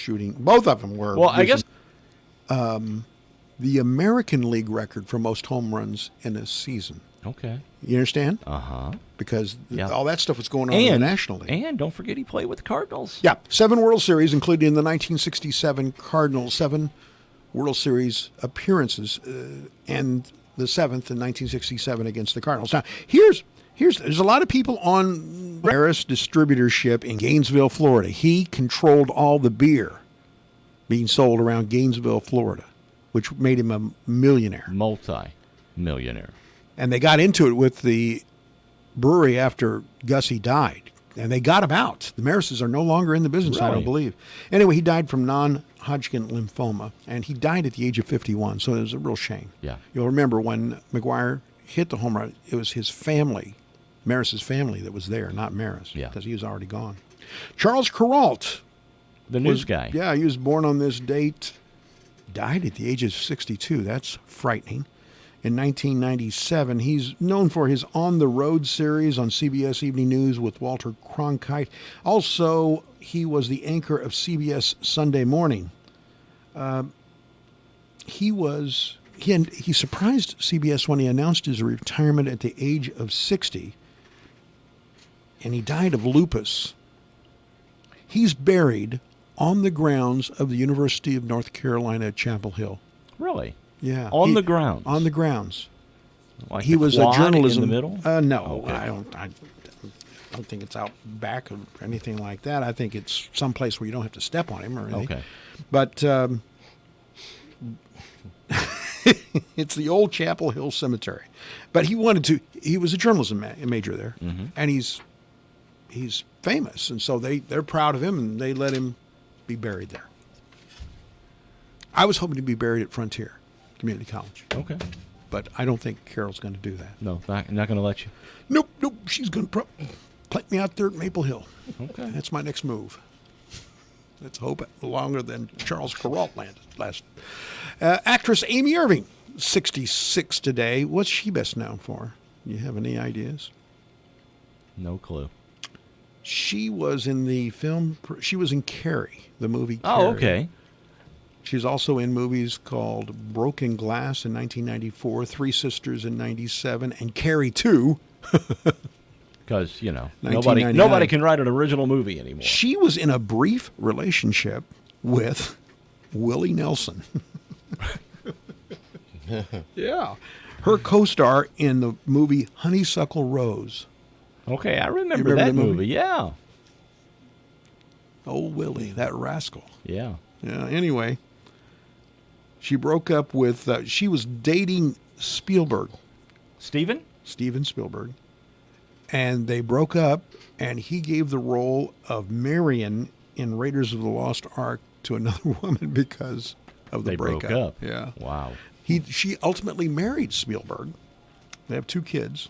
shooting. Both of them were. Well, I guess The American League record for most home runs in a season. okay. You understand? Uh-huh. Because Yeah. all that stuff was going on in the National League. And don't forget he played with the Cardinals. Yeah, 7 World Series, including the 1967 Cardinals, 7 World Series appearances, and the 7th in 1967 against the Cardinals. Now, there's a lot of people on Harris distributorship in Gainesville, Florida. He controlled all the beer being sold around Gainesville, Florida, which made him a millionaire. Multi-millionaire. And they got into it with the brewery after Gussie died. And they got him out. The Marises are no longer in the business, I Really? don't believe. Anyway, he died from non-Hodgkin lymphoma, and he died at the age of 51, so it was a real shame. Yeah. You'll remember when McGuire hit the home run, it was his family, Maris's family, that was there, not Maris, Yeah. because he was already gone. Charles Kuralt. The news guy. Yeah, he was born on this date, died at the age of 62. That's frightening. In 1997, he's known for his On the Road series on CBS Evening News with Walter Cronkite. Also, he was the anchor of CBS Sunday Morning. He surprised CBS when he announced his retirement at the age of 60, and he died of lupus. He's buried on the grounds of the University of North Carolina at Chapel Hill. Really? Yeah. On the grounds? On the grounds. Like He the was a quad journalism. in the middle? No, Okay. I don't think it's out back or anything like that. I think it's someplace where you don't have to step on him or anything. Okay. But it's the old Chapel Hill Cemetery. But he was a journalism major there, and he's famous, and so they're proud of him, and they let him be buried there. I was hoping to be buried at Frontier Community College, Okay. but I don't think Carol's going to do that. No, not going to let you. Nope. She's going to plant me out there at Maple Hill. Okay. That's my next move. Let's hope longer than Charles Kuralt last. Actress Amy Irving, 66 today. What's she best known for? You have any ideas? No clue. She was in the film. She was in Carrie, the movie. Oh, Carrie. okay. She's also in movies called Broken Glass in 1994, Three Sisters in 97, and Carrie 2. Because, nobody 1999. can write an original movie anymore. She was in a brief relationship with Willie Nelson. Yeah. Her co-star in the movie Honeysuckle Rose. Okay, I remember, remember that the movie? movie. Yeah. Oh, Willie, that rascal. Yeah. Yeah, anyway. She broke up with, she was dating Spielberg, Steven? Steven Spielberg, and they broke up, and he gave the role of Marion in Raiders of the Lost Ark to another woman because of the They breakup. broke up. Yeah. Wow. She ultimately married Spielberg. They have 2 kids.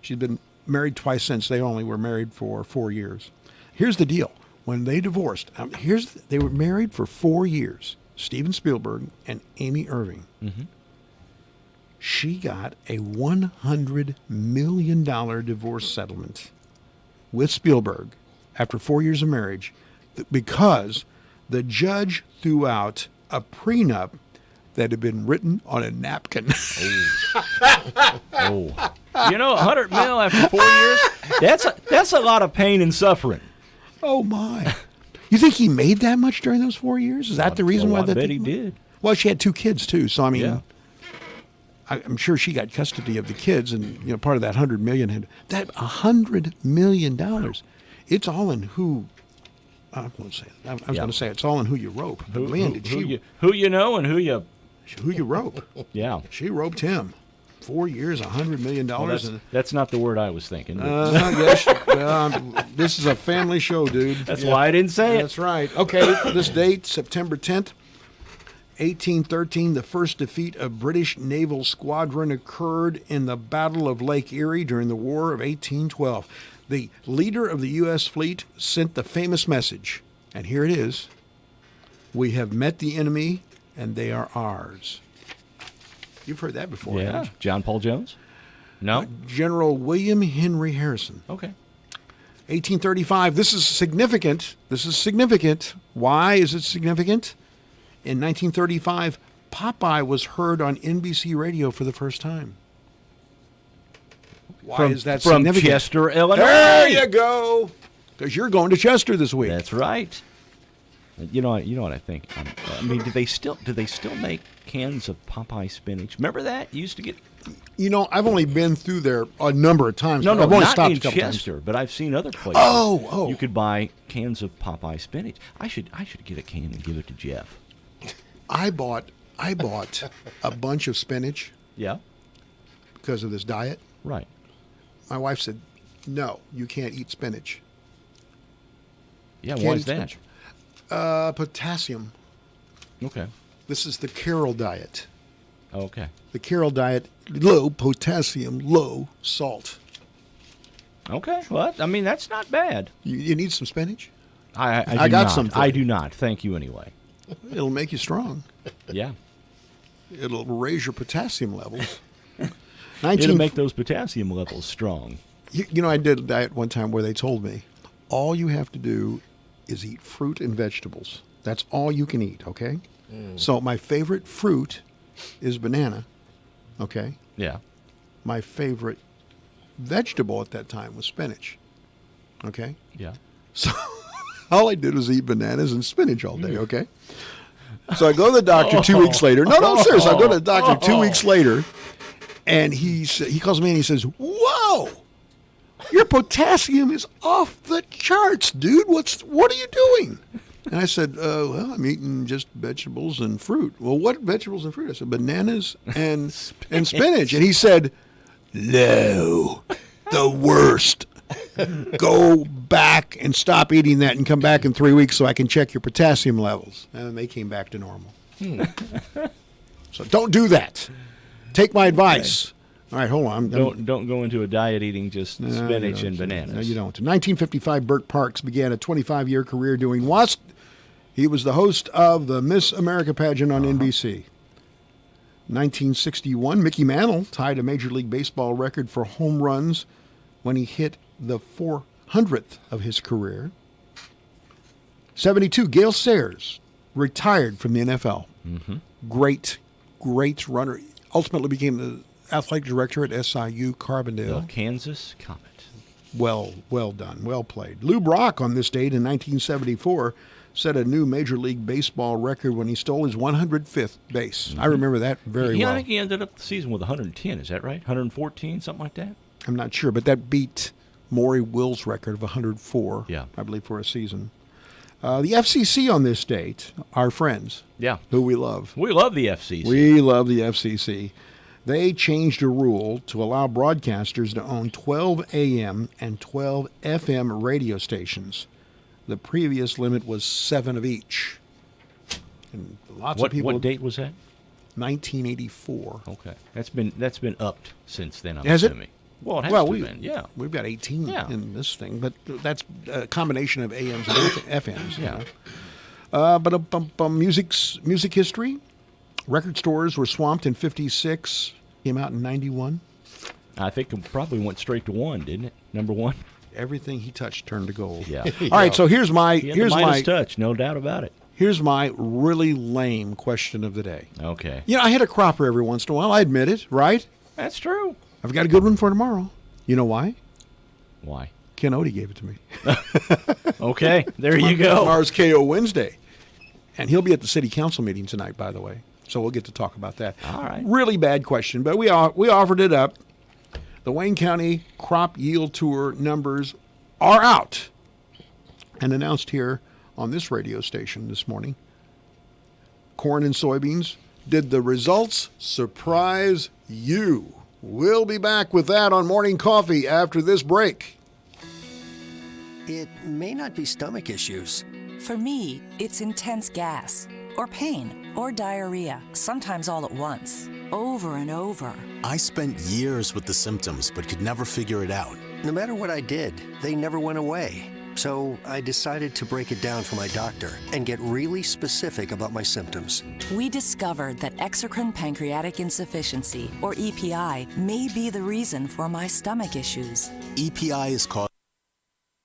She's been married twice since. They only were married for 4 years. Here's the deal. When they divorced, they were married for 4 years, Steven Spielberg and Amy Irving. Mm-hmm. She got a $100 million divorce settlement with Spielberg after 4 years of marriage because the judge threw out a prenup that had been written on a napkin. Oh. 100 mil after 4 years? That's a lot of pain and suffering. Oh, my. You think he made that much during those 4 years? Is that the reason why? I bet he did. Well, she had 2 kids, too. So, I mean, Yeah. I'm sure she got custody of the kids, and part of that $100 million. That $100 million, it's all in who. I won't say it. I was going to say it's all in who you rope. But man, did she Who you know and who you... who you rope? Yeah. She roped him. 4 years, $100 million. Well, that's not the word I was thinking. Yes, this is a family show, dude. That's why I didn't say it. That's right. Okay, this date, September 10th, 1813, the first defeat of British naval squadron occurred in the Battle of Lake Erie during the War of 1812. The leader of the U.S. fleet sent the famous message, and here it is: "We have met the enemy, and they are ours." You've heard that before, Yeah. haven't you? John Paul Jones? No? General William Henry Harrison. Okay. 1835. This is significant. This is significant. Why is it significant? In 1935, Popeye was heard on NBC radio for the first time. Why is that from significant? Chester, Illinois? There you go. Because you're going to Chester this week. That's right. You know what I think? I mean, do they still make cans of Popeye spinach? Remember that? You used to get. You know, I've only been through there a number of times. No, I've only not stopped in a couple Chester, times. but I've seen other places. Oh. You could buy cans of Popeye spinach. I should get a can and give it to Jeff. I bought a bunch of spinach Yeah. because of this diet. Right. My wife said, "No, you can't eat spinach." Yeah. Can't Why eat is that? spinach. Potassium. Okay. This is the Carroll diet. Okay. The Carroll diet: low potassium, low salt. Okay. Well, I mean, that's not bad. You need some spinach. I I got not. some for I you. do not. Thank you anyway. It'll make you strong. Yeah. It'll raise your potassium levels. It'll make those potassium levels strong. You know, I did a diet one time where they told me, all you have to do is eat fruit and vegetables. That's all you can eat, okay? So my favorite fruit is banana, okay? Yeah. My favorite vegetable at that time was spinach, okay? Yeah. So all I did was eat bananas and spinach all day, okay? So I go to the doctor 2 weeks later. No, seriously. I go to the doctor 2 weeks later, and he calls me and he says, "Whoa, your potassium is off the charts, dude. What are you doing?" And I said, "Well, I'm eating just vegetables and fruit." "Well, what vegetables and fruit?" I said, "Bananas and spinach." And he said, "No, the worst. Go back and stop eating that and come back in 3 weeks so I can check your potassium levels." And they came back to normal. So don't do that. Take my advice. All right, hold on. Don't go into a diet eating just spinach and bananas. No, you don't. In 1955, Burt Parks began a 25-year career doing what? He was the host of the Miss America pageant on NBC. 1961, Mickey Mantle tied a Major League Baseball record for home runs when he hit the 400th of his career. 72, Gale Sayers retired from the NFL. Mm-hmm. Great runner. Ultimately became the athletic director at SIU Carbondale. The Kansas Comet. Well done. Well played. Lou Brock on this date in 1974 set a new Major League Baseball record when he stole his 105th base. Mm-hmm. I remember that very well. I think he ended up the season with 110. Is that right? 114, something like that? I'm not sure, but that beat Maury Will's record of 104, yeah, I believe, for a season. The FCC on this date, our friends, yeah, who we love. We love the FCC. We love the FCC. They changed a rule to allow broadcasters to own 12 AM and 12 FM radio stations. The previous limit was 7 of each. And lots of people. What date was that? 1984. Okay, that's been upped since then. I'm Has it? assuming. Well, it has to have been. Yeah, we've got 18 Yeah. in this thing, but that's a combination of AMs and FMs. Yeah. But music history. Record stores were swamped in 56. Came out in 91. I think it probably went straight to one, didn't it? Number one. Everything he touched turned to gold. Yeah. All right. So here's my He had the Midas touch, no doubt about it. Here's my really lame question of the day. Okay. You know, I hit a cropper every once in a while. I admit it, right? That's true. I've got a good one for tomorrow. You know why? Why? Ken Odie gave it to me. Okay, there you go. Tomorrow's KO Wednesday. And he'll be at the city council meeting tonight, by the way. So we'll get to talk about that. All right. Really bad question, but we offered it up. The Wayne County Crop Yield Tour numbers are out and announced here on this radio station this morning. Corn and soybeans. Did the results surprise you? We'll be back with that on Morning Coffee after this break. It may not be stomach issues. For me, it's intense gas, or pain, or diarrhea, sometimes all at once, over and over. I spent years with the symptoms but could never figure it out. No matter what I did, they never went away. So I decided to break it down for my doctor and get really specific about my symptoms. We discovered that exocrine pancreatic insufficiency, or EPI, may be the reason for my stomach issues. EPI is caused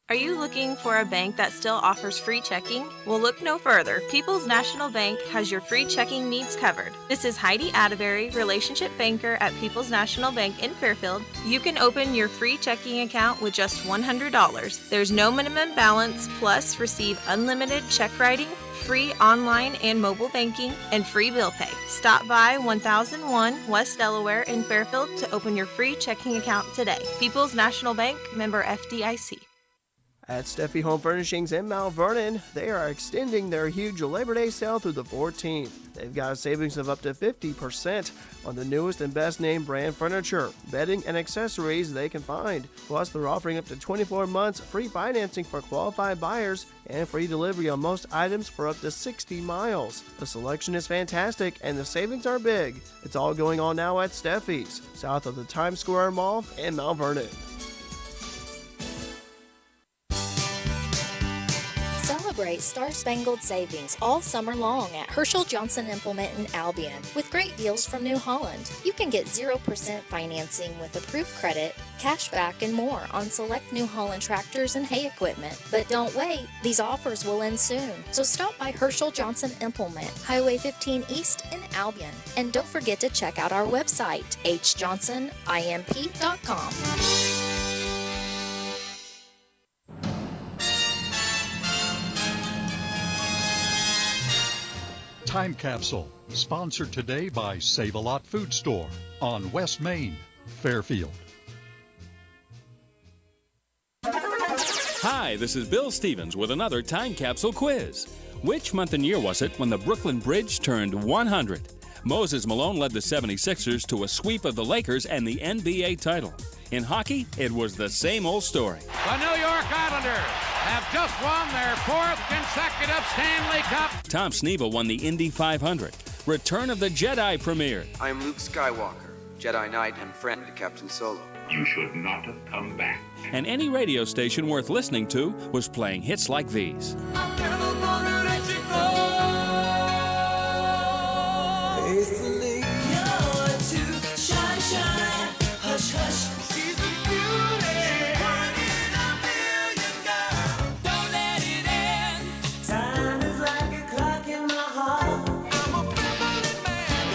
Are you looking for a bank that still offers free checking? Well, look no further. People's National Bank has your free checking needs covered. This is Heidi Atterbury, relationship banker at People's National Bank in Fairfield. You can open your free checking account with just $100. There's no minimum balance, plus receive unlimited check writing, free online and mobile banking, and free bill pay. Stop by 1001 West Delaware in Fairfield to open your free checking account today. People's National Bank, member FDIC. At Steffi Home Furnishings in Mount Vernon, they are extending their huge Labor Day sale through the 14th. They've got savings of up to 50% on the newest and best name brand furniture, bedding, and accessories they can find. Plus, they're offering up to 24 months free financing for qualified buyers and free delivery on most items for up to 60 miles. The selection is fantastic and the savings are big. It's all going on now at Steffi's, south of the Times Square Mall in Mount Vernon. Celebrate Star-Spangled Savings all summer long at Herschel Johnson Implement in Albion with great deals from New Holland. You can get 0% financing with approved credit, cash back, and more on select New Holland tractors and hay equipment. But don't wait, these offers will end soon. So stop by Herschel Johnson Implement, Highway 15 East in Albion. And don't forget to check out our website, hjohnsonimp.com. Time Capsule, sponsored today by Save-A-Lot Food Store on West Main, Fairfield. Hi, this is Bill Stevens with another Time Capsule quiz. Which month and year was it when the Brooklyn Bridge turned 100? Moses Malone led the 76ers to a sweep of the Lakers and the NBA title. In hockey, it was the same old story. The New York Islanders have just won their 4th consecutive Stanley Cup. Tom Sneva won the Indy 500. Return of the Jedi premiered. I am Luke Skywalker, Jedi Knight and friend to Captain Solo. You should not have come back. And any radio station worth listening to was playing hits like these. I'm never gonna let you go. Faithfully, you're too shy, shy, hush, hush. She's a beauty, one in a million, girl. Don't let it end. Time is like a clock in my heart. I'm a family man,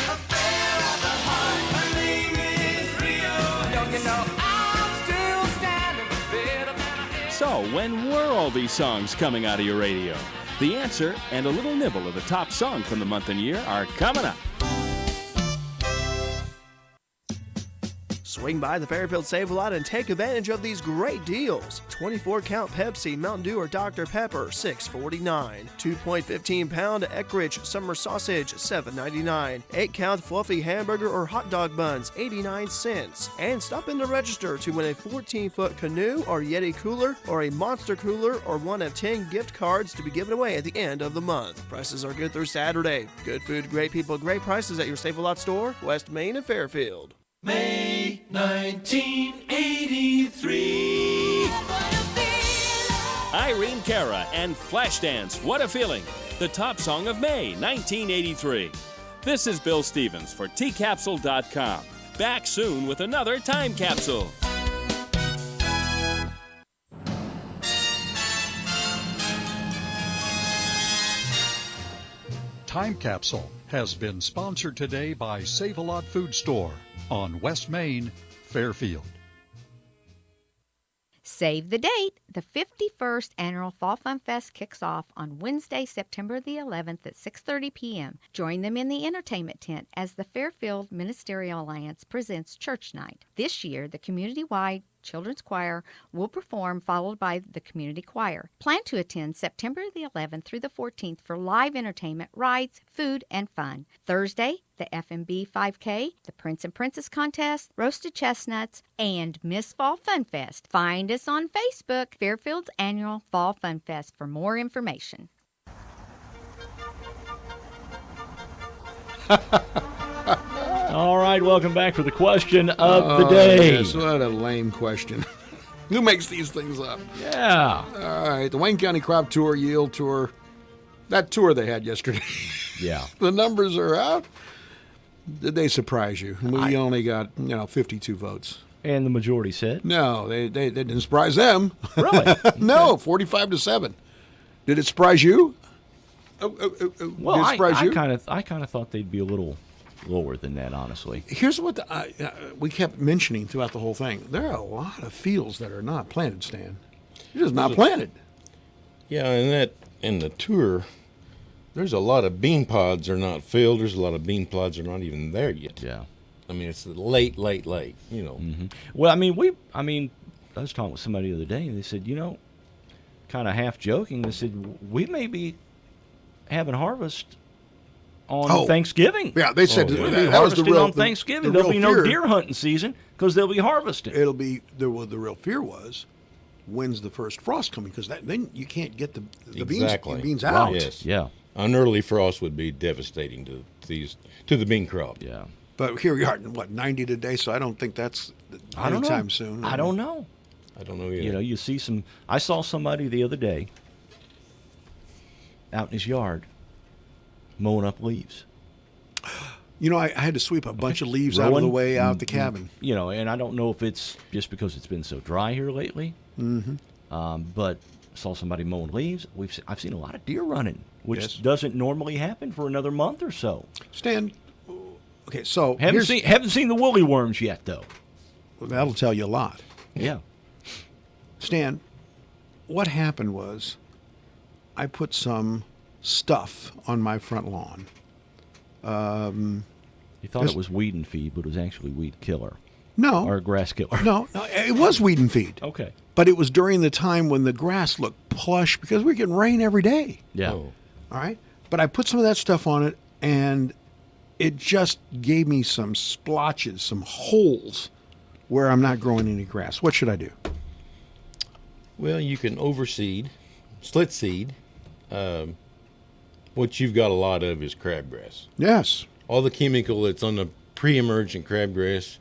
affair of the heart. My name is Rio. Don't you know I'm still standing better than I am. So, when were all these songs coming out of your radio? The answer and a little nibble of the top song from the month and year are coming up. Swing by the Fairfield Save-A-Lot and take advantage of these great deals. 24-count Pepsi, Mountain Dew, or Dr. Pepper, $6.49. 2.15-pound Eckrich Summer Sausage, $7.99. 8-count Fluffy Hamburger or Hot Dog Buns, 89 cents. And stop in to register to win a 14-foot canoe or Yeti cooler or a Monster cooler or one of 10 gift cards to be given away at the end of the month. Prices are good through Saturday. Good food, great people, great prices at your Save-A-Lot store, West Main and Fairfield. May 1983. Irene Cara and Flashdance, What a Feeling, the top song of May 1983. This is Bill Stevens for tcapsule.com. Back soon with another Time Capsule. Time Capsule has been sponsored today by Save-A-Lot Food Store on West Main, Fairfield. Save the date! The 51st Annual Fall Fun Fest kicks off on Wednesday, September the 11th at 6:30 p.m. Join them in the entertainment tent as the Fairfield Ministerial Alliance presents Church Night. This year, the community-wide Children's Choir will perform, followed by the community choir. Plan to attend September the 11th through the 14th for live entertainment, rides, food, and fun. Thursday, the FMB 5K, the Prince and Princess Contest, Roasted Chestnuts, and Miss Fall Fun Fest. Find us on Facebook, Fairfield's Annual Fall Fun Fest, for more information. All right, welcome back for the question of the day. Yes, what a lame question. Who makes these things up? Yeah. All right, the Wayne County Crop Tour, Yield Tour, that tour they had yesterday. Yeah. The numbers are out. Did they surprise you? We only got 52 votes. And the majority said? No, they didn't surprise them. Really? No, 45-7. Did it surprise you? Well, did it surprise you? I kind of thought they'd be a little lower than that, honestly. Here's what we kept mentioning throughout the whole thing. There are a lot of fields that are not planted, Stan. They're just not planted. Yeah, and in the tour, there's a lot of bean pods are not filled. There's a lot of bean pods are not even there yet. Yeah. I mean, it's late, you know. Mm-hmm. Well, I was talking with somebody the other day, and they said, kind of half joking, they said, we may be having harvest on Thanksgiving. Yeah, they said we'll that be was harvesting the real on Thanksgiving. the There'll real be no fear. deer hunting season because they'll be harvesting. It'll be the real fear was, when's the first frost coming? Because then you can't get the beans out. Yes. Yeah. An early frost would be devastating to the bean crop. Yeah. But here we are, 90 today, so I don't think that's anytime soon. I don't know. I don't know either. You see I saw somebody the other day out in his yard mowing up leaves. I had to sweep a bunch of leaves out of the way out the cabin. And I don't know if it's just because it's been so dry here lately. Mm-hmm. But I saw somebody mowing leaves. I've seen a lot of deer running, which Yes. doesn't normally happen for another month or so. Stan, okay, so Haven't seen the woolly worms yet, though. That'll tell you a lot. Yeah. Stan, what happened was I put some stuff on my front lawn. You thought it was weed and feed, but it was actually weed killer. No. Or grass killer. No, it was weed and feed. Okay. But it was during the time when the grass looked plush because we're getting rain every day. Yeah. All right. But I put some of that stuff on it, and it just gave me some splotches, some holes where I'm not growing any grass. What should I do? Well, you can overseed, split seed. What you've got a lot of is crabgrass. Yes. All the chemical that's on the pre-emergent crabgrass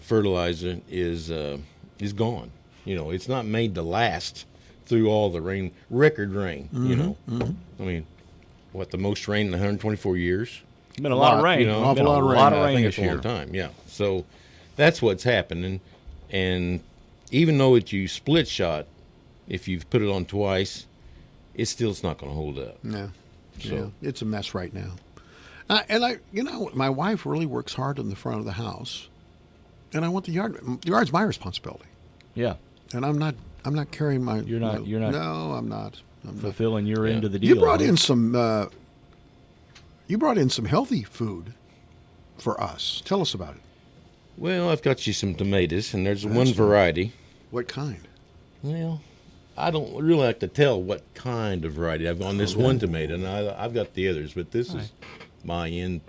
fertilizer is gone. It's not made to last through all the record rain. Mm-hmm. I mean, the most rain in 124 years? It's been a lot of rain. An awful lot of rain. I think it's a long time. Yeah. So that's what's happening, and even though you split shot, if you've put it on twice, it's not going to hold up. No. So yeah, it's a mess right now. My wife really works hard in the front of the house, and I want the yard. The yard's my responsibility. Yeah. And I'm not carrying my. You're not. No, I'm not. Fulfilling your end of the deal. You brought in some. You brought in some healthy food for us. Tell us about it. Well, I've got you some tomatoes, and there's one variety. What kind? Well, I don't really like to tell what kind of variety. I've on this one tomato, and I've got the others, but this is my end.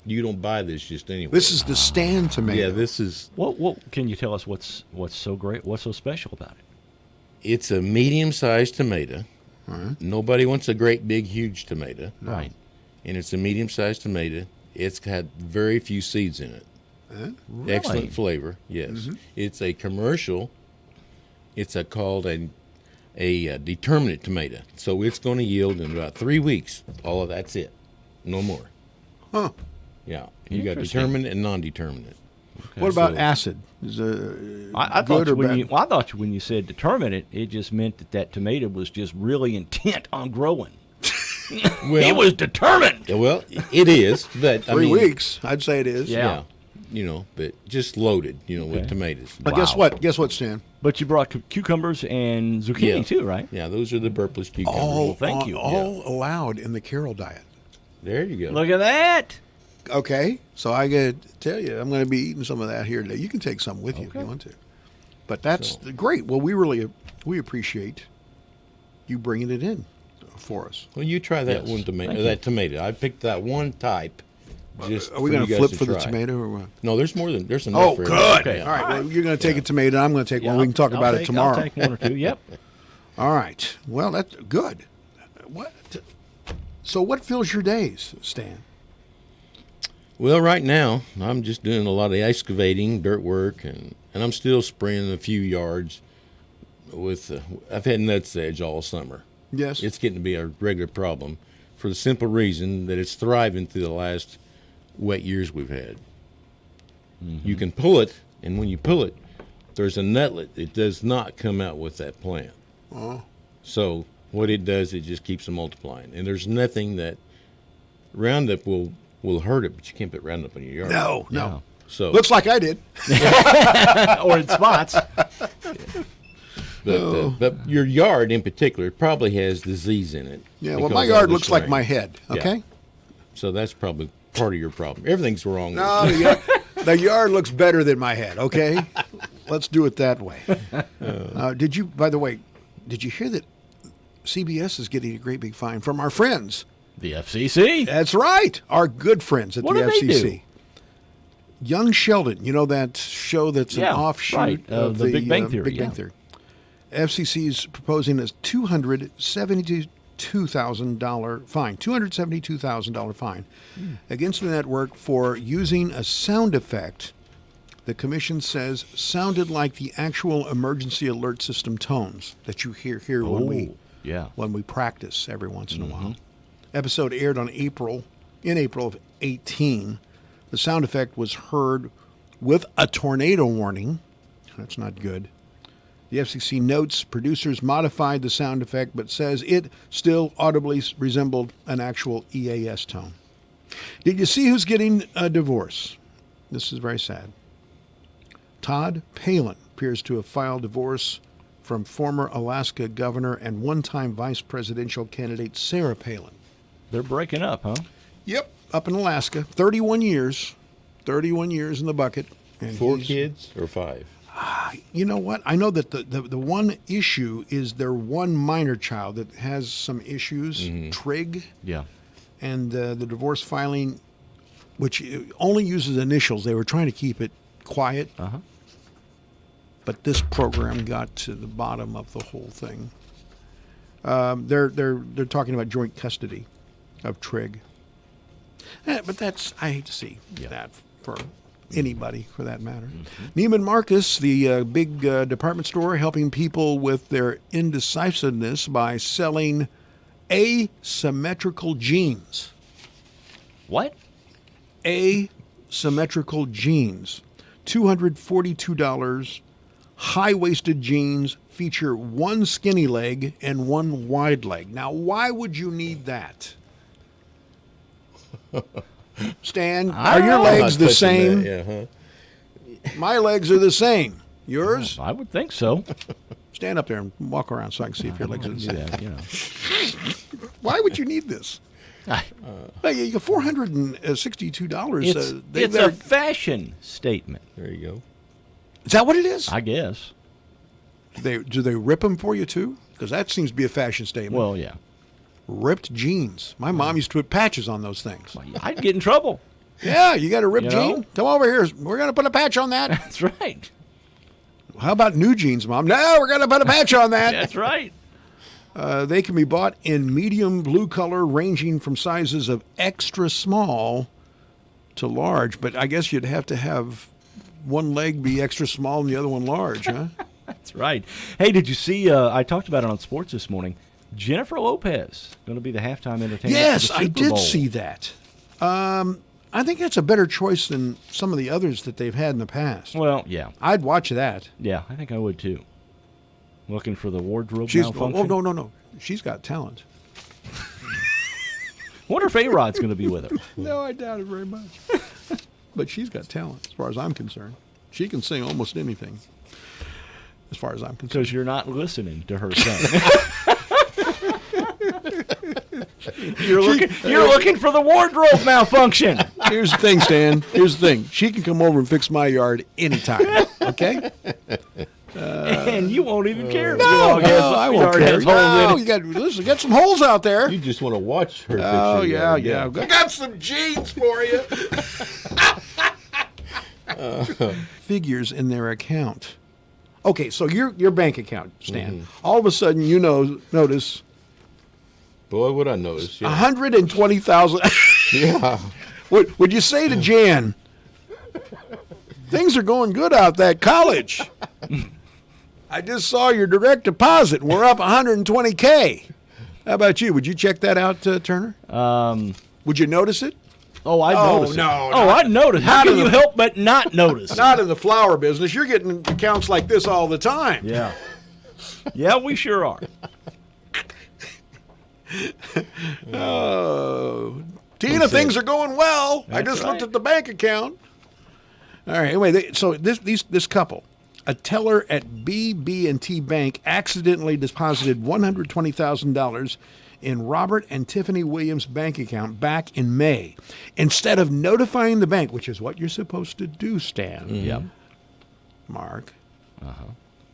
You don't buy this just anywhere. This is the Stan tomato. Yeah, this is. What can you tell us? What's so great? What's so special about it? It's a medium-sized tomato. Right. Nobody wants a great, big, huge tomato. Right. And it's a medium-sized tomato. It's had very few seeds in it. Really? Excellent flavor. Yes. Mm-hmm. It's a commercial. It's called a determinate tomato. So it's going to yield in about 3 weeks. All of that's it. No more. Huh. Yeah. You got determinate and non-determinate. Okay. What about acid? Is I good thought or when bad? I thought when you said determinate, it just meant that tomato was just really intent on growing. Well, he was determined. Well, it is, but 3 weeks, I'd say it is. Yeah. But just loaded, with tomatoes. But guess what? Guess what, Stan? But you brought cucumbers and zucchini too, right? Yeah, those are the Burpless cucumbers. All, thank you. All allowed in the Carol diet. There you go. Look at that. Okay, so I got to tell you, I'm going to be eating some of that here today. You can take some with you if you want to. But that's great. Well, we appreciate you bringing it in for us. Well, you try that one tomato. That tomato. I picked that one type. Just Are we going to flip for the tomato or what? No, there's more than there's enough. Oh, for good. everybody. All right. Well, you're going to take a tomato. I'm going to take one. We can talk about it tomorrow. I'll take one or two. Yep. All right. Well, that's good. What? So, what fills your days, Stan? Well, right now I'm just doing a lot of excavating, dirt work, and I'm still spraying a few yards. I've had nutsedge all summer. Yes. It's getting to be a regular problem for the simple reason that it's thriving through the last wet years we've had. Mm-hmm. You can pull it and when you pull it, there's a nutlet. It does not come out with that plant. Oh. So what it does, it just keeps them multiplying. And there's nothing that Roundup will hurt it, but you can't put Roundup in your yard. No. Yeah. So Looks like I did. Or in spots. But your yard in particular probably has disease in it. Yeah, well, because my of yard this looks like rain. my head, Yeah. okay? So that's probably part of your problem. Everything's wrong No, with you. the yard looks better than my head, okay? Let's do it that way. By the way, did you hear that CBS is getting a great big fine from our friends? The FCC. That's right. Our good friends at What the do they FCC. do? Young Sheldon, you know that show that's Yeah, an offshoot right, of the Big Bang Theory, Big Bang yeah. Theory. FCC is proposing a $272,000 fine, $272,000 fine against the network for using a sound effect the commission says sounded like the actual emergency alert system tones that you hear when we practice every once in a while. Episode aired in April of 18. The sound effect was heard with a tornado warning. That's not good. The FCC notes producers modified the sound effect, but says it still audibly resembled an actual EAS tone. Did you see who's getting a divorce? This is very sad. Todd Palin appears to have filed divorce from former Alaska governor and one-time vice presidential candidate Sarah Palin. They're breaking up, huh? Yep, up in Alaska. 31 years. 31 years in the bucket. And 4 kids or 5? You know what? I know that the one issue is their one minor child that has some issues, Trig. Yeah. And the divorce filing, which only uses initials, they were trying to keep it quiet. Uh-huh. But this program got to the bottom of the whole thing. They're talking about joint custody of Trig. But that's, I hate to see that for anybody, for that matter. Neiman Marcus, the big department store, helping people with their indecisiveness by selling asymmetrical jeans. What? Asymmetrical jeans. $242. High-waisted jeans feature one skinny leg and one wide leg. Now, why would you need that? Stan, are your legs the same? My legs are the same. Yours? I would think so. Stand up there and walk around so I can see if your legs are the same. Yeah, you know. Why would you need this? You got $462. It's a fashion statement. There you go. Is that what it is? I guess. Do they rip them for you too? Because that seems to be a fashion statement. Well, yeah. Ripped jeans. My mom used to put patches on those things. I'd get in trouble. Yeah, you got a ripped You know? jean? Come over here. We're going to put a patch on that. That's right. How about new jeans, Mom? No, we're going to put a patch on that. That's right. They can be bought in medium blue color, ranging from sizes of extra small to large. But I guess you'd have to have one leg be extra small and the other one large, huh? That's right. Hey, did you see, I talked about it on sports this morning, Jennifer Lopez going to be the halftime entertainer Yes, for the I Super did Bowl. see that. I think that's a better choice than some of the others that they've had in the past. Well, yeah. I'd watch that. Yeah, I think I would too. Looking for the wardrobe She's malfunction. no. She's got talent. Wonder if A-Rod's going to be with her. No, I doubt it very much. But she's got talent, as far as I'm concerned. She can sing almost anything, as far as I'm concerned. Because you're not listening to her sing. You're looking for the wardrobe malfunction. Here's the thing, Stan. Here's the thing. She can come over and fix my yard anytime. Okay? And you won't even care. No, I won't care. No, You you got some holes out there. You just want to watch her. Oh, fix your yeah. yard. I got some jeans for you. Figures in their account. Okay, so your bank account, Stan. All of a sudden, you notice. Boy, would I notice. Yeah. 120,000. Yeah. Would you say to Jan, things are going good out that college? I just saw your direct deposit. We're up 120K. How about you? Would you check that out, Turner? Would you notice it? Oh, I noticed. No, oh, I noticed. How not can in you the- help but not notice? Not in the flower business. You're getting accounts like this all the time. Yeah. Yeah, we sure are. Oh, Tina, things are going well. I That's just looked right. at the bank account. All right. Anyway, so this couple, a teller at BB&T Bank, accidentally deposited $120,000 in Robert and Tiffany Williams' bank account back in May. Instead of notifying the bank, which is what you're supposed to do, Stan. Yep. Mark.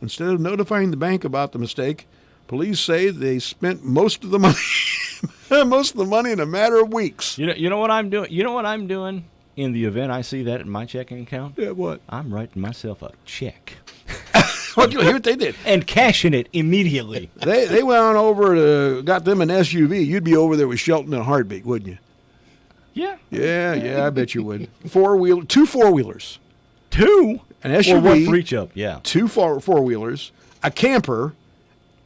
Instead of notifying the bank about the mistake, police say they spent most of the money in a matter of weeks. You know what I'm doing? You know what I'm doing in the event I see that in my checking account? Yeah, what? I'm writing myself a check. Here's what they did. And cashing it immediately. They went on over to got them an SUV. You'd be over there with Shelton in a heartbeat, wouldn't you? Yeah. Yeah, I bet you would. Two four-wheelers. Two? An SUV. Or one for each of, yeah. Two four-wheelers, a camper,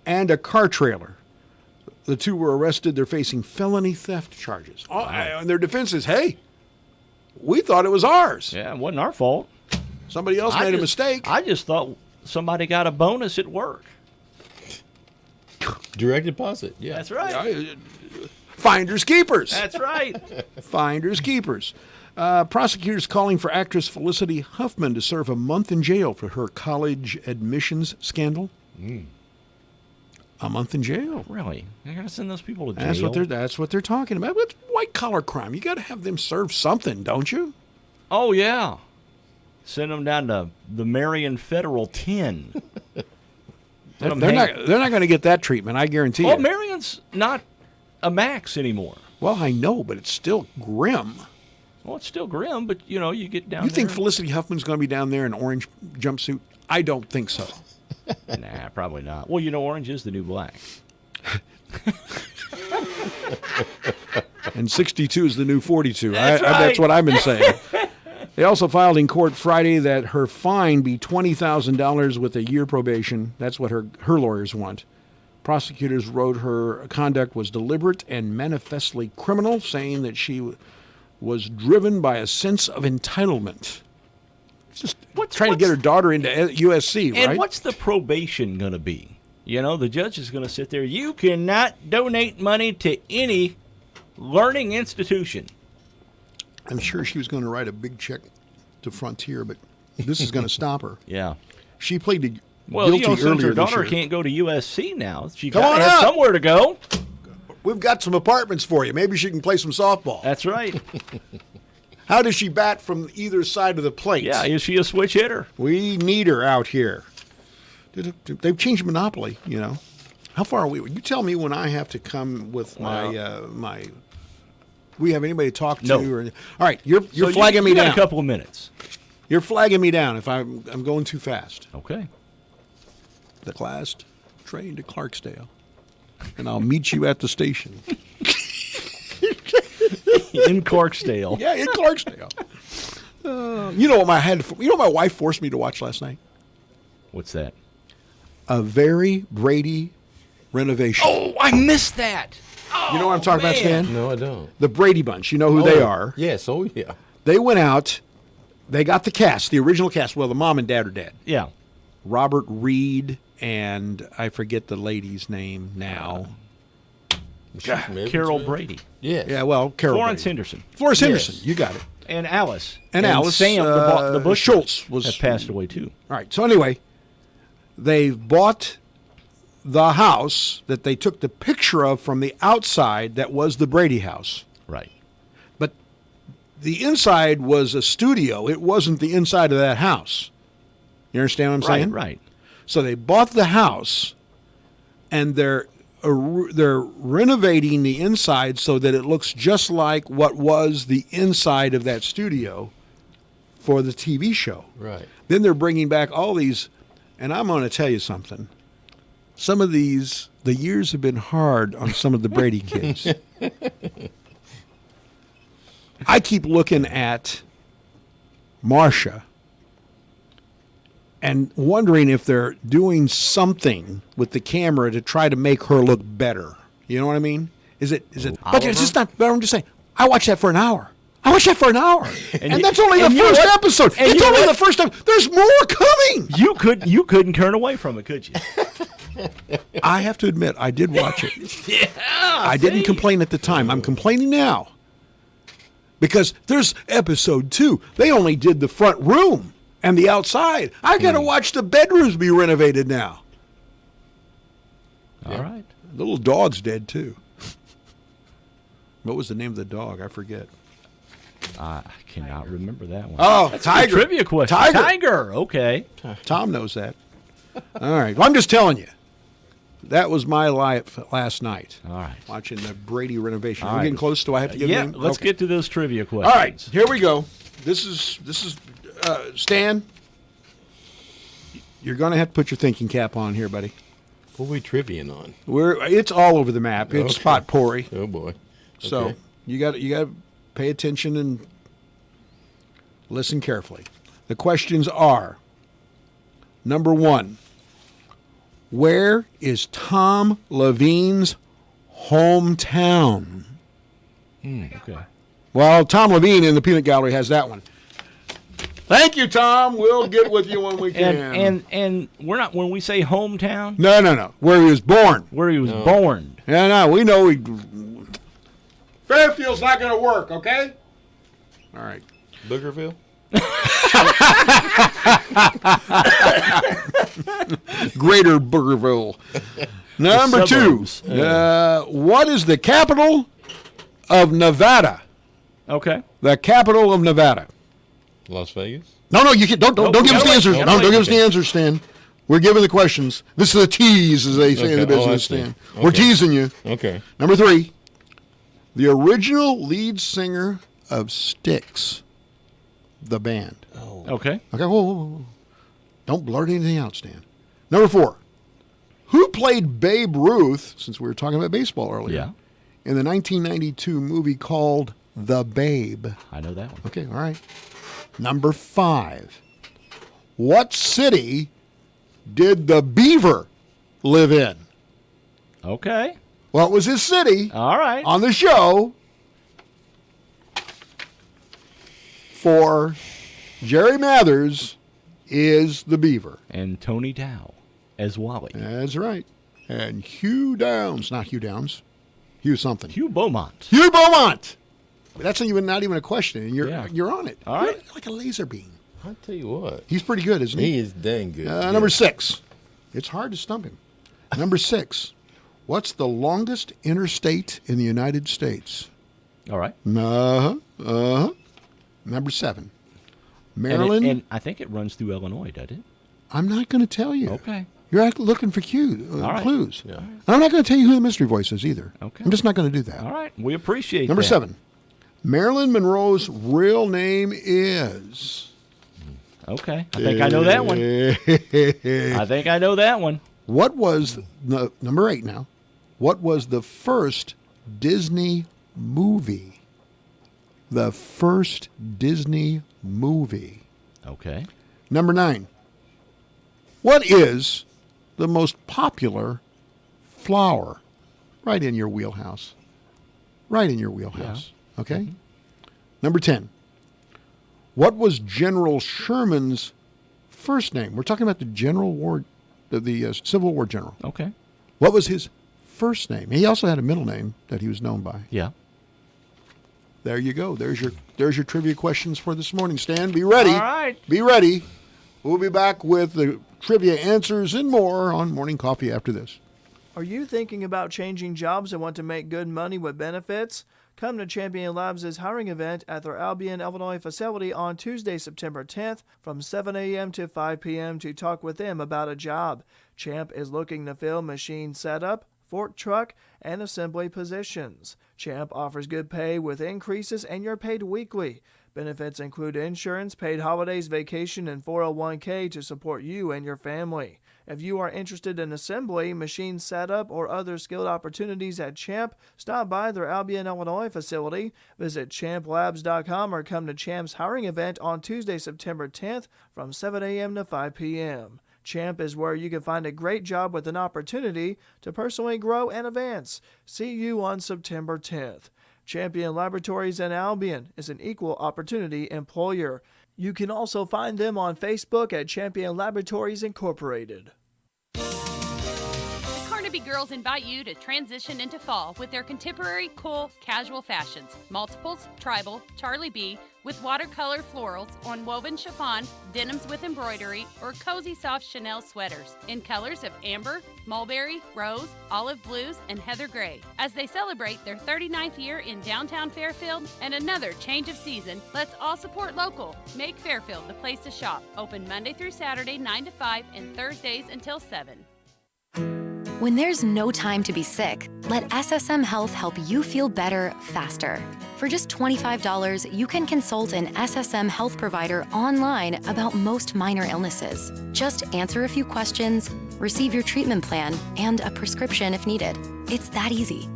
and a car trailer. The two were arrested. They're facing felony theft charges. And their defense is, hey, we thought it was ours. Yeah, it wasn't our fault. Somebody else made a mistake. I just thought somebody got a bonus at work. Direct deposit. Yeah. That's right. Finders keepers. That's right. Finders keepers. Prosecutors calling for actress Felicity Huffman to serve a month in jail for her college admissions scandal. A month in jail. Really? They're going to send those people to jail? That's what they're talking about. It's white collar crime. You got to have them serve something, don't you? Oh, yeah. Send them down to the Marion Federal 10. They're not going to get that treatment, I guarantee Well, you. Marion's not a max anymore. Well, I know, but it's still grim. Well, it's still grim, but, you know, you get down You think there. Felicity Huffman's going to be down there in an orange jumpsuit? I don't think so. Nah, probably not. Well, you know, orange is the new black. And 62 is the new 42. That's That's right. what I've been saying. They also filed in court Friday that her fine be $20,000 with a year probation. That's what her lawyers want. Prosecutors wrote her conduct was deliberate and manifestly criminal, saying that she was driven by a sense of entitlement. Just trying to get her daughter into USC, right? And what's the probation going to be? You know, the judge is going to sit there. You cannot donate money to any learning institution. I'm sure she was going to write a big check to Frontier, but this is going to stop her. Yeah. She pleaded Well, guilty you know, since earlier her daughter this year. can't go to USC now, she Come got on to have up. somewhere to go. We've got some apartments for you. Maybe she can play some softball. That's right. How does she bat from either side of the plate? Yeah, is she a switch hitter? We need her out here. They've changed Monopoly, you know. How far are we? You tell me when I have to come with my. We have anybody to talk to? No. Or, all right, you're So flagging me you got down. a couple of minutes. You're flagging me down if I'm going too fast. Okay. The last train to Clarksdale, and I'll meet you at the station. In Clarksdale. Yeah, in Clarksdale. You know what my wife forced me to watch last night? What's that? A Very Brady Renovation. Oh, I missed that. You know what I'm talking about, man. Stan? No, I don't. The Brady Bunch. You know who they are. Yes. Oh, yeah. They went out. They got the cast, the original cast. Well, the mom and dad are dead. Yeah. Robert Reed and I forget the lady's name now. Carol Brady. Yes. Yeah, well, Carol Florence Brady. Henderson. Florence Yes. Henderson. You got it. And Alice. And Alice, Sam, the Bush Schultz has passed away too. All right. So anyway, they bought the house that they took the picture of from the outside that was the Brady house. Right. But the inside was a studio. It wasn't the inside of that house. You understand what I'm saying? Right. So they bought the house, and they're renovating the inside so that it looks just like what was the inside of that studio for the TV show. Right. Then they're bringing back all these, and I'm going to tell you something. Some of these, the years have been hard on some of the Brady kids. I keep looking at Marcia and wondering if they're doing something with the camera to try to make her look better. You know what I mean? Is it? But it's just not. But I'm just saying. I watched that for an hour. I watched that for an hour, and that's only the and you know first what? episode. And It's you know only what? the first episode. There's more coming. You couldn't turn away from it, could you? I have to admit, I did watch it. Yeah, I didn't complain at the time. I'm complaining now because there's episode 2. They only did the front room and the outside. I got to watch the bedrooms be renovated now. All right. The little dog's dead too. What was the name of the dog? I forget. I cannot remember that one. Oh, That's Tiger. A good trivia question. Tiger. Okay. Tom knows that. All right. Well, I'm just telling you. That was my life last night. All right. Watching the Brady renovation. All We're right. getting close. Do I have to give Yeah, them? let's get to those trivia questions. All right. Here we go. This is Stan. You're going to have to put your thinking cap on here, buddy. What are we triviaing on? It's all over the map. It's Okay. potpourri. Oh boy. So Okay. you got to pay attention and listen carefully. The questions are: number 1, where is Tom Levine's hometown? Okay. Well, Tom Levine in the Peanut Gallery has that one. Thank you, Tom. We'll get with you when we can. And we're not when we say hometown. No. Where he was born. Where he was born. Yeah, no, we know Fairfield's not going to work, okay? All right. Boogerville? Greater Burgerville. Number 2. What is the capital of Nevada? Okay. The capital of Nevada. Las Vegas? No, you can't. Don't give us the answers. Nope. No, don't give us the Okay. answers, Stan. We're giving the questions. This is a tease, as they say in the Okay. Oh, I business, see. Stan. We're Okay. teasing you. Okay. Number 3. The original lead singer of Styx, the band. Okay. Okay, whoa. Don't blurt anything out, Stan. Number 4. Who played Babe Ruth, since we were talking about baseball earlier, Yeah. in the 1992 movie called The Babe? I know that one. Okay, all right. Number 5. What city did the Beaver live in? Okay. What was his city? All right. On the show for Jerry Mathers is the Beaver. And Tony Dow as Wally. That's right. And Hugh Downs. Not Hugh Downs. Hugh something. Hugh Beaumont. Hugh Beaumont. That's not even a question. And you're on it. All right. You're like a laser beam. I'll tell you what. He's pretty good, isn't he? He is dang good. Number 6. It's hard to stump him. Number 6. What's the longest interstate in the United States? All right. Number 7. Maryland. And I think it runs through Illinois, doesn't it? I'm not going to tell you. Okay. You're looking for All right. clues. Yeah. I'm not going to tell you who the mystery voice is either. Okay. I'm just not going to do that. All right. We appreciate Number that. 7. Marilyn Monroe's real name is. Okay. I think I know that one. I think I know that one. What was number 8 now? What was the first Disney movie? The first Disney movie. Okay. Number 9. What is the most popular flower? Right in your wheelhouse. Right in your wheelhouse. Okay? Mm-hmm. Number 10. What was General Sherman's first name? We're talking about the Civil War general. Okay. What was his first name? He also had a middle name that he was known by. Yeah. There you go. There's your trivia questions for this morning, Stan. Be ready. All right. Be ready. We'll be back with the trivia answers and more on Morning Coffee after this. Are you thinking about changing jobs and want to make good money with benefits? Come to Champion Labs' hiring event at their Albion, Illinois facility on Tuesday, September 10th from 7 a.m. to 5 p.m. to talk with them about a job. Champ is looking to fill machine setup, fork truck, and assembly positions. Champ offers good pay with increases and you're paid weekly. Benefits include insurance, paid holidays, vacation, and 401k to support you and your family. If you are interested in assembly, machine setup, or other skilled opportunities at Champ, stop by their Albion, Illinois facility. Visit champlabs.com or come to Champ's hiring event on Tuesday, September 10th from 7 a.m. to 5 p.m. Champ is where you can find a great job with an opportunity to personally grow and advance. See you on September 10th. Champion Laboratories in Albion is an equal opportunity employer. You can also find them on Facebook at Champion Laboratories Incorporated. Carnaby girls invite you to transition into fall with their contemporary, cool, casual fashions. Multiples, tribal, Charlie B, with watercolor florals on woven chiffon, denims with embroidery, or cozy soft Chanel sweaters in colors of amber, mulberry, rose, olive blues, and heather gray. As they celebrate their 39th year in downtown Fairfield and another change of season, let's all support local. Make Fairfield the place to shop. Open Monday through Saturday 9 to 5 and Thursdays until 7. When there's no time to be sick, let SSM Health help you feel better faster. For just $25, you can consult an SSM Health provider online about most minor illnesses. Just answer a few questions, receive your treatment plan, and a prescription if needed. It's that easy.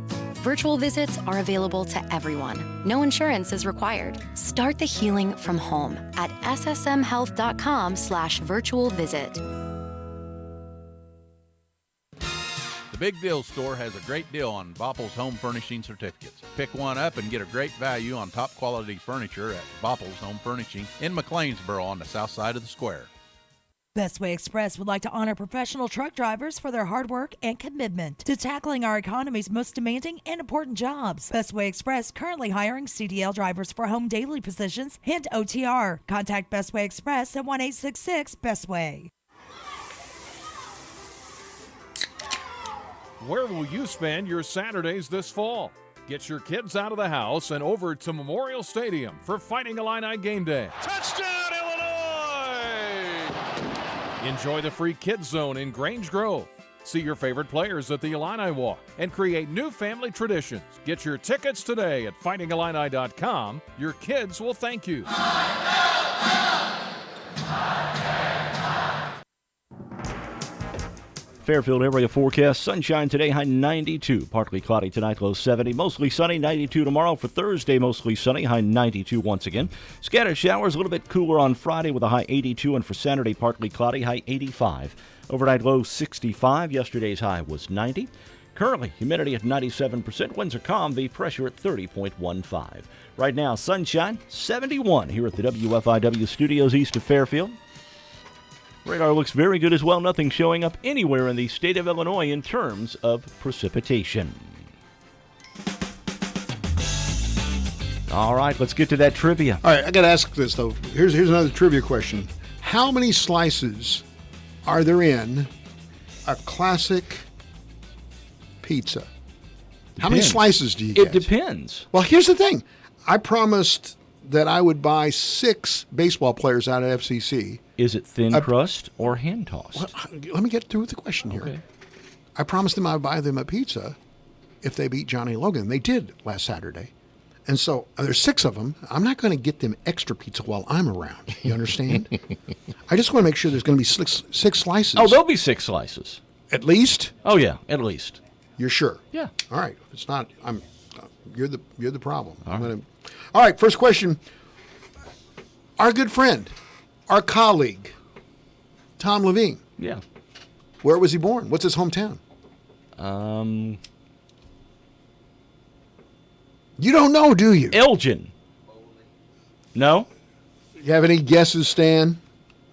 Virtual visits are available to everyone. No insurance is required. Start the healing from home at ssmhealth.com/virtual visit. The Big Deal Store has a great deal on Bopple's home furnishing certificates. Pick one up and get a great value on top quality furniture at Bopple's Home Furnishing in McLeansboro on the south side of the square. Bestway Express would like to honor professional truck drivers for their hard work and commitment to tackling our economy's most demanding and important jobs. Bestway Express currently hiring CDL drivers for home daily positions and OTR. Contact Bestway Express at 1-866-BESTWAY. Where will you spend your Saturdays this fall? Get your kids out of the house and over to Memorial Stadium for Fighting Illini game day. Touchdown, Illinois! Enjoy the free Kids Zone in Grange Grove. See your favorite players at the Illini Walk and create new family traditions. Get your tickets today at fightingillini.com. Your kids will thank you. Fairfield area forecast. Sunshine today, high 92. Partly cloudy tonight, low 70. Mostly sunny, 92 tomorrow. For Thursday, mostly sunny, high 92 once again. Scattered showers, a little bit cooler on Friday with a high 82. And for Saturday, partly cloudy, high 85. Overnight low 65. Yesterday's high was 90. Currently, humidity at 97%. Winds are calm. The pressure at 30.15. Right now, sunshine, 71 here at the WFIW studios east of Fairfield. Radar looks very good as well. Nothing showing up anywhere in the state of Illinois in terms of precipitation. All right, let's get to that trivia. All right, I got to ask this, though. Here's another trivia question. How many slices are there in a classic pizza? How many slices do you get? It depends. Well, here's the thing. I promised that I would buy 6 baseball players out of FCC. Is it thin crust or hand-tossed? Well, let me get through with the question here. Okay. I promised them I would buy them a pizza if they beat Johnny Logan. They did last Saturday. And so there's 6 of them. I'm not going to get them extra pizza while I'm around. You understand? I just want to make sure there's going to be 6 slices. Oh, there'll be 6 slices. At least? Oh, yeah, at least. You're sure? Yeah. All right. If it's not, you're the problem. All right, first question. Our good friend, our colleague, Tom Levine. Yeah. Where was he born? What's his hometown? You don't know, do you? Elgin. No? You have any guesses, Stan?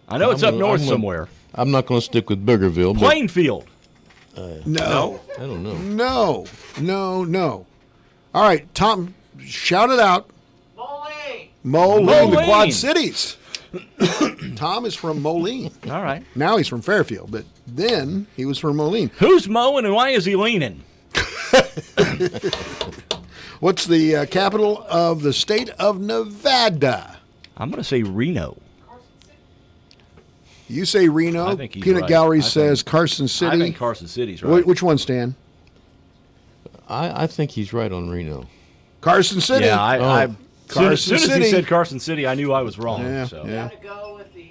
I know it's up north somewhere. I'm not going to stick with Boogerville. Plainfield. No. I don't know. No. All right, Tom, shout it out. Moline, the Quad Cities. Tom is from Moline. All right. Now he's from Fairfield, but then he was from Moline. Who's mowing and why is he leaning? What's the capital of the state of Nevada? I'm going to say Reno. You say Reno. I think he's Peanut right. Gallery says Carson City. I think Carson City's right. Which one, Stan? I think he's right on Reno. Carson City. Yeah, Carson as soon as City. he said Carson City, I knew I was wrong. Yeah. Gotta go with the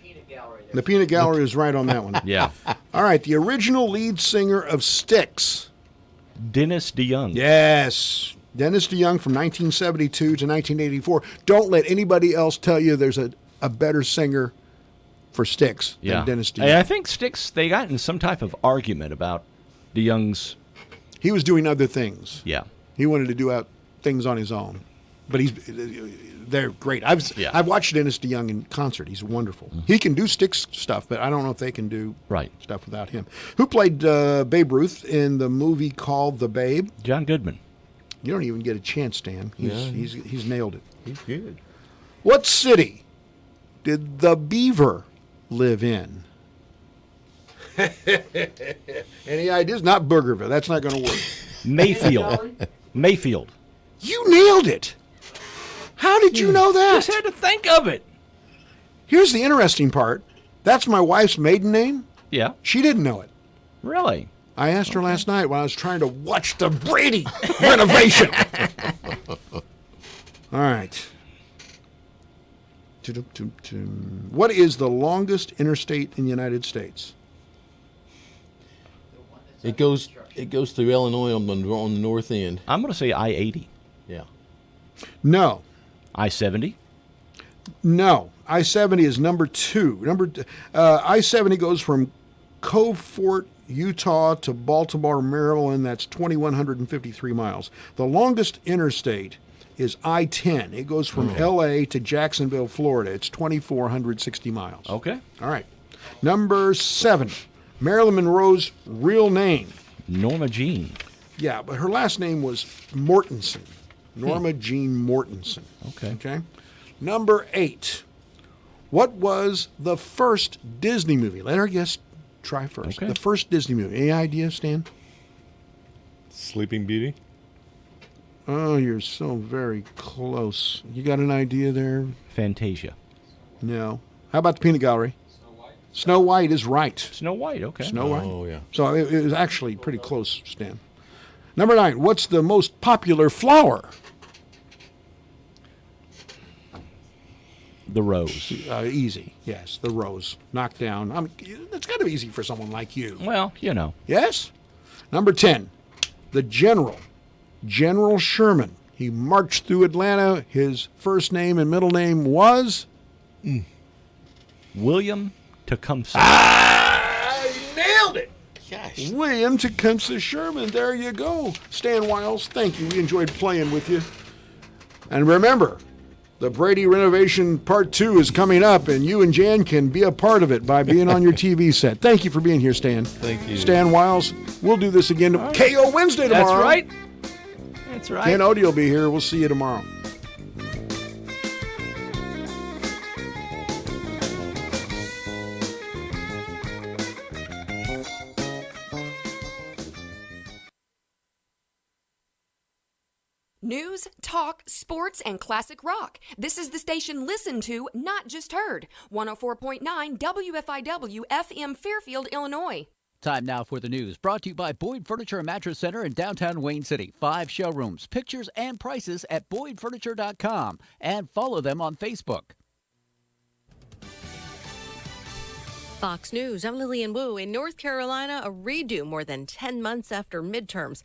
Peanut Gallery there. The Peanut Gallery is right on that one. Yeah. All right, the original lead singer of Styx. Dennis DeYoung. Yes. Dennis DeYoung from 1972 to 1984. Don't let anybody else tell you there's a better singer for Styx than Dennis DeYoung. And I think Styx, they got in some type of argument about DeYoung's. He was doing other things. Yeah. He wanted to do things on his own. But they're great. I've watched Dennis DeYoung in concert. He's wonderful. He can do stick stuff, but I don't know if they can do stuff without him. Who played Babe Ruth in the movie called The Babe? John Goodman. You don't even get a chance, Stan. He's nailed it. He's good. What city did the beaver live in? Any ideas? Not Boogerville. That's not going to work. Mayfield. Mayfield. You nailed it. How did you know that? Just had to think of it. Here's the interesting part. That's my wife's maiden name. Yeah. She didn't know it. Really? I asked her last night when I was trying to watch the Brady renovation. All right. What is the longest interstate in the United States? It goes through Illinois on the north end. I'm going to say I-80. Yeah. No. I-70? No. I-70 is number 2. I-70 goes from Cove Fort, Utah to Baltimore, Maryland. That's 2,153 miles. The longest interstate is I-10. It goes from L.A. to Jacksonville, Florida. It's 2,460 miles. Okay. All right. Number 7. Marilyn Monroe's real name. Norma Jean. Yeah, but her last name was Mortensen. Norma Jean Mortensen. Okay. Number 8. What was the first Disney movie? Let our guests try first. Okay. The first Disney movie. Any idea, Stan? Sleeping Beauty. Oh, you're so very close. You got an idea there? Fantasia. No. How about the Peanut Gallery? Snow White is right. Snow White, okay. Snow White. Oh, yeah. So it was actually pretty close, Stan. Number 9. What's the most popular flower? The rose. Easy. Yes, the rose. Knocked down. It's kind of easy for someone like you. Well, you know. Yes? Number 10. The General. General Sherman. He marched through Atlanta. His first name and middle name was? William Tecumseh. You nailed it. Gosh. William Tecumseh Sherman. There you go. Stan Wiles, thank you. We enjoyed playing with you. And remember, the Brady renovation part 2 is coming up, and you and Jan can be a part of it by being on your TV set. Thank you for being here, Stan. Thank you. Stan Wiles. We'll do this again. KO Wednesday tomorrow. That's right. That's right. Ken Odie will be here. We'll see you tomorrow. News, talk, sports, and classic rock. This is the station listened to, not just heard. 104.9 WFIW FM Fairfield, Illinois. Time now for the news, brought to you by Boyd Furniture and Mattress Center in downtown Wayne City. 5 showrooms, pictures, and prices at BoydFurniture.com. And follow them on Facebook. Fox News, I'm Lillian Wu. In North Carolina, a redo more than 10 months after midterms.